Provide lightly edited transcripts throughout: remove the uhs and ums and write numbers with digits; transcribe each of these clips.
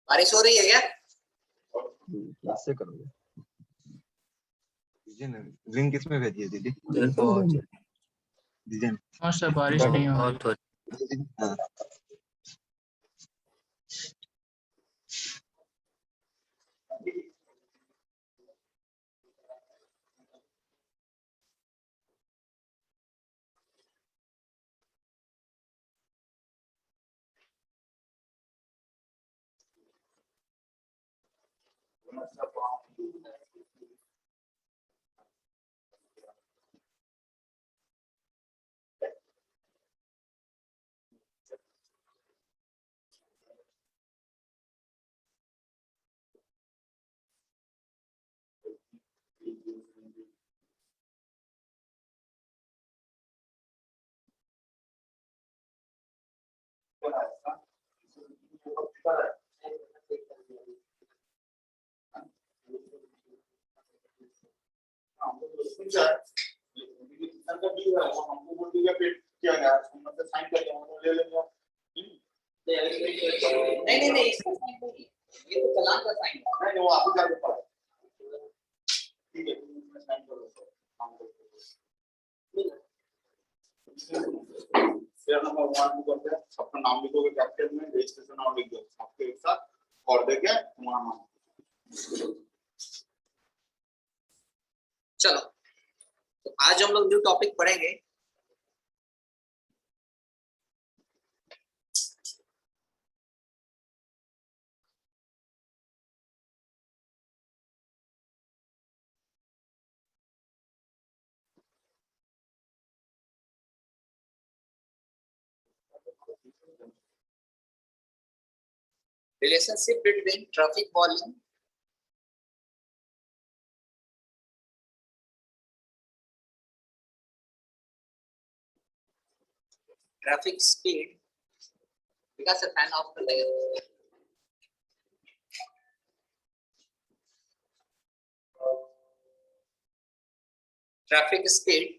बारिश हो रही है क्या? कैसे करोगे? लिंक किसमें भेजिए दीदी? दीदी हाँ सर, बारिश नहीं हो रही। हाँ। नहीं इसका साइन नहीं, ये तो चालान का साइन है। नहीं वो आपको क्या पता है? ठीक है इसमें साइन करो। शेयर नंबर 1 करते हैं, अपना नाम लिखोगे कैप्चर में, रजिस्ट्रेशन नाम लिख दो सबके एक साथ और देके तुम्हारा नाम। चलो तो आज हम लोग न्यू टॉपिक पढ़ेंगे। Relationship between traffic volume traffic speed because a fan of the traffic speed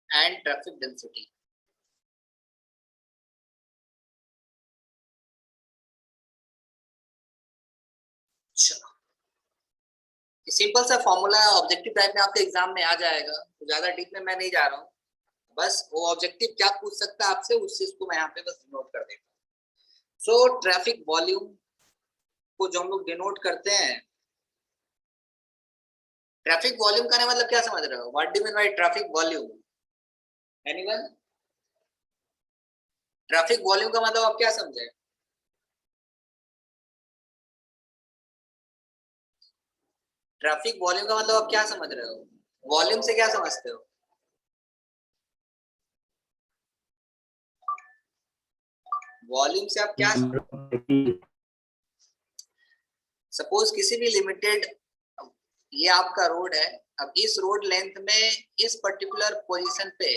and traffic density। Simple सा फॉर्मूला ऑब्जेक्टिव टाइप में आपके एग्जाम में आ जाएगा, तो ज्यादा डीप में मैं नहीं जा रहा हूँ। बस वो ऑब्जेक्टिव क्या पूछ सकता है आपसे उस चीज को मैं यहाँ पे बस नोट कर देता हूँ। सो ट्रैफिक वॉल्यूम को जो हम लोग डिनोट करते हैं, ट्रैफिक वॉल्यूम का मतलब क्या समझ रहे हो? What do mean by traffic volume? Anyone? Traffic volume का मतलब आप क्या समझे? ट्रैफिक वॉल्यूम का मतलब आप क्या समझ रहे हो? वॉल्यूम से क्या समझते हो? वॉल्यूम से आप क्या सपोज किसी भी लिमिटेड, ये आपका रोड है, अब इस रोड लेंथ में इस पर्टिकुलर पोजीशन पे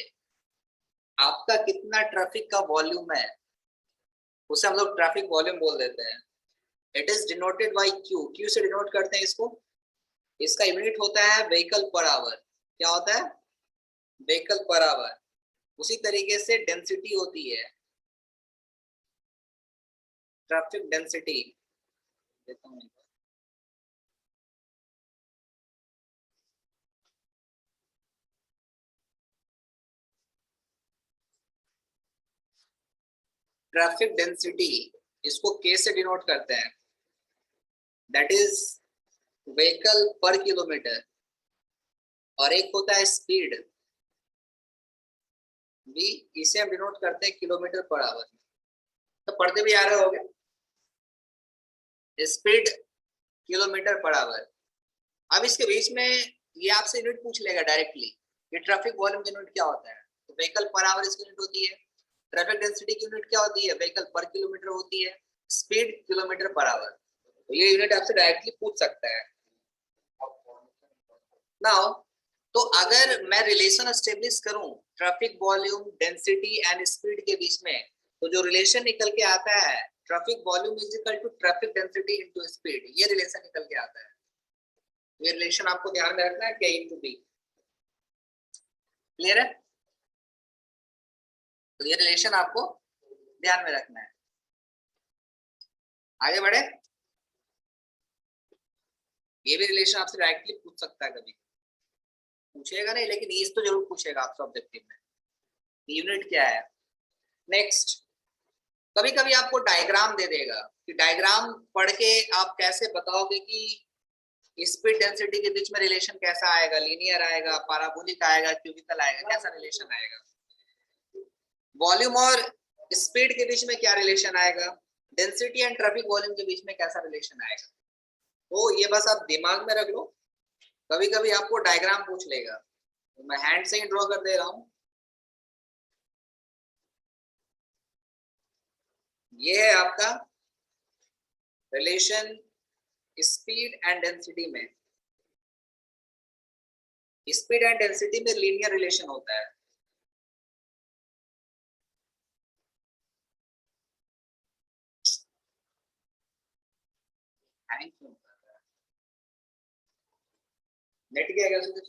आपका कितना ट्रैफिक का वॉल्यूम है, उसे हम लोग ट्रैफिक वॉल्यूम बोल देते हैं। It is denoted by Q. Q से डिनोट करते हैं इसको। इसका यूनिट होता है व्हीकल पर आवर। क्या होता है? Vehicle per hour. उसी तरीके से डेंसिटी होती है ट्रैफिक डेंसिटी। ट्रैफिक डेंसिटी इसको के से डिनोट करते हैं, दैट इज व्हीकल पर किलोमीटर, और एक होता है स्पीड भी, इसे हम डिनोट करते हैं किलोमीटर पर आवर। तो पढ़ते भी आ रहे होगे, स्पीड किलोमीटर पर आवर। अब इसके बीच में ये आपसे यूनिट पूछ लेगा डायरेक्टली कि ट्रैफिक वॉल्यूम की यूनिट क्या होता है, तो व्हीकल पर आवर इसकी यूनिट होती है। ट्रैफिक डेंसिटी की यूनिट क्या होती है? व्हीकल पर किलोमीटर होती है। Speed kilometre per hour. तो ये यूनिट आपसे डायरेक्टली पूछ सकता है। नाउ तो अगर मैं रिलेशन एस्टेब्लिश करूं traffic volume density and speed के बीच में, तो जो रिलेशन निकल के आता है traffic volume is equal to traffic density into speed, ये रिलेशन निकल के आता है। ये रिलेशन आपको ध्यान में रखना है, के इनटू बी। क्लियर है? तो ये रिलेशन आपको ध्यान में रखना है। आगे बढ़े। ये भी रिलेशन आपसे डायरेक्टली पूछ सकता है, कभी पूछेगा नहीं लेकिन इस तो जरूर पूछेगा आपसे ऑब्जेक्टिव में, यूनिट क्या है। नेक्स्ट, कभी कभी आपको डायग्राम दे देगा कि डायग्राम पढ़ के आप कैसे बताओगे कि स्पीड डेंसिटी के बीच में रिलेशन कैसा आएगा, लीनियर आएगा, पैराबोलिक आएगा, क्यूबिकल आएगा, कैसा रिलेशन आएगा। वॉल्यूम और स्पीड के बीच में क्या रिलेशन आएगा, डेंसिटी एंड ट्रैफिक वॉल्यूम के बीच में कैसा रिलेशन आएगा। तो ये बस आप दिमाग में रख लो, कभी कभी आपको डायग्राम पूछ लेगा। तो मैं हैंड से ही ड्रॉ कर दे रहा हूं। ये है आपका रिलेशन स्पीड एंड डेंसिटी में। स्पीड एंड डेंसिटी में लीनियर रिलेशन होता है। नेट गया क्या उसको?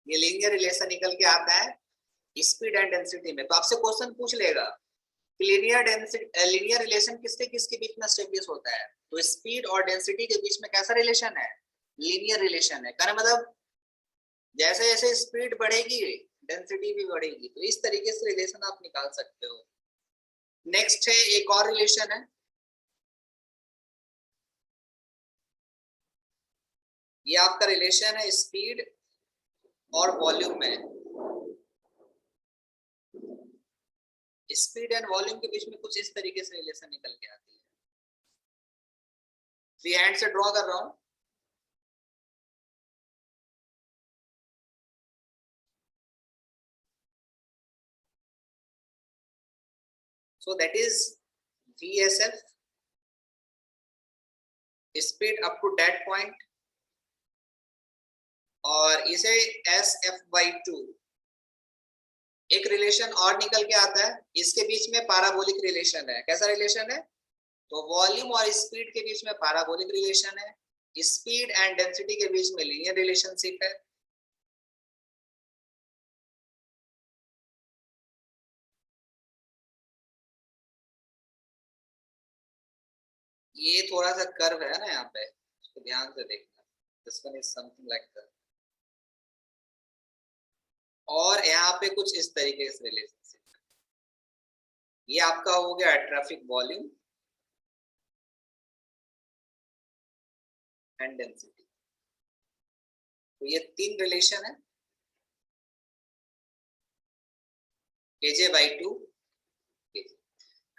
ये लीनियर रिलेशन निकल के आता है स्पीड एंड डेंसिटी में। तो आपसे क्वेश्चन पूछ लेगा कि लीनियर रिलेशन किसके किसके बीच में एस्टेब्लिश होता है। तो स्पीड और डेंसिटी के बीच में कैसा रिलेशन है, लीनियर रिलेशन है। कहने मतलब जैसे जैसे स्पीड बढ़ेगी डेंसिटी भी बढ़ेगी। तो इस तरीके से रिलेशन आप निकाल सकते हो। नेक्स्ट है एक और रिलेशन है, ये आपका रिलेशन है स्पीड और वॉल्यूम में। स्पीड एंड वॉल्यूम के बीच में कुछ इस तरीके से रिलेशन निकल के आती है। फ्री हैंड से ड्रॉ कर रहा हूं। So that is VSF, speed up to that point, और इसे SF/2। एक रिलेशन और निकल के आता है, इसके बीच में पैराबोलिक रिलेशन है। कैसा रिलेशन है? तो वॉल्यूम और स्पीड के बीच में पैराबोलिक रिलेशन है, स्पीड एंड डेंसिटी के बीच में लीनियर रिलेशनशिप है। ये थोड़ा सा कर्व है ना यहाँ पे, इसको ध्यान से देखना। This one is something like that. और यहाँ पे कुछ इस तरीके से रिलेशनशिप। ये आपका हो गया ट्रैफिक वॉल्यूम एंड डेंसिटी। तो ये तीन रिलेशन है, kj/2।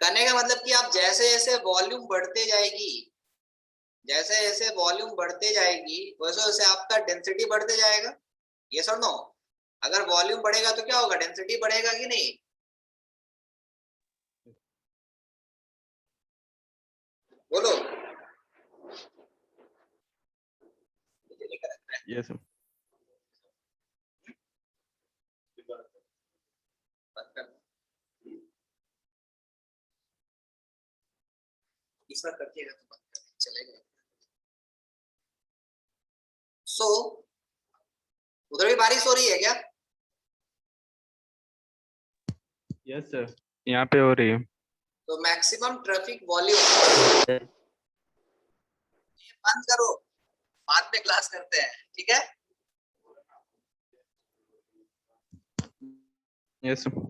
करने का मतलब कि आप जैसे जैसे वॉल्यूम बढ़ते जाएगी, जैसे जैसे वॉल्यूम बढ़ते जाएगी वैसे वैसे आपका डेंसिटी बढ़ते जाएगा। ये सर नो, अगर वॉल्यूम बढ़ेगा तो क्या होगा, डेंसिटी बढ़ेगा कि नहीं? बोलो। Yes sir. इस बार करके तो चलेगा। सो उधर भी बारिश हो रही है क्या? यस सर, यहाँ पे हो रही है। तो मैक्सिमम ट्रैफिक वॉल्यूम बंद करो, बाद में क्लास करते हैं, ठीक है? Yes sir.